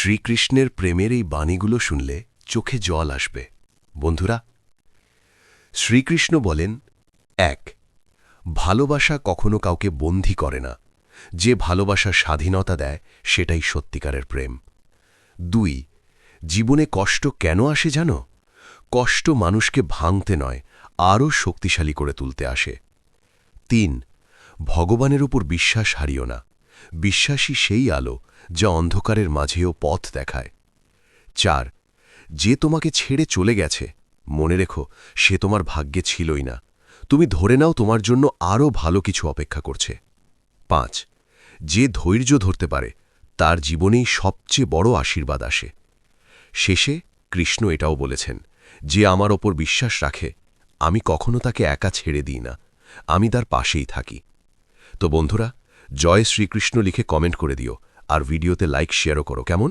শ্রীকৃষ্ণের প্রেমের এই বাণীগুলো শুনলে চোখে জল আসবে। বন্ধুরা, শ্রীকৃষ্ণ বলেন, ১. ভালোবাসা কখনো কাউকে বন্দী করে না। যে ভালোবাসা স্বাধীনতা দেয় সেটাই সত্যিকারের প্রেম। ২. জীবনে কষ্ট কেন আসে জানো? কষ্ট মানুষকে ভাঙতে নয়, আরও শক্তিশালী করে তুলতে আসে। ৩. ভগবানের উপর বিশ্বাস হারিও না। বিশ্বাসই সেই আলো যা অন্ধকারের মাঝেও পথ দেখায়। ৪. যে তোমাকে ছেড়ে চলে গেছে, মনে রেখো সে তোমার ভাগ্যে ছিলই না। তুমি ধরে নাও তোমার জন্য আরও ভালো কিছু অপেক্ষা করছে। ৫. যে ধৈর্য ধরতে পারে তার জীবনেই সবচেয়ে বড় আশীর্বাদ আসে। শেষে কৃষ্ণ এটাও বলেছেন, যে আমার ওপর বিশ্বাস রাখে আমি কখনো তাকে একা ছেড়ে দিই না, আমি তার পাশেই থাকি। তো বন্ধুরা, জয় শ্রীকৃষ্ণ লিখে কমেন্ট করে দিও, আর ভিডিওতে লাইক শেয়ারও করো, কেমন?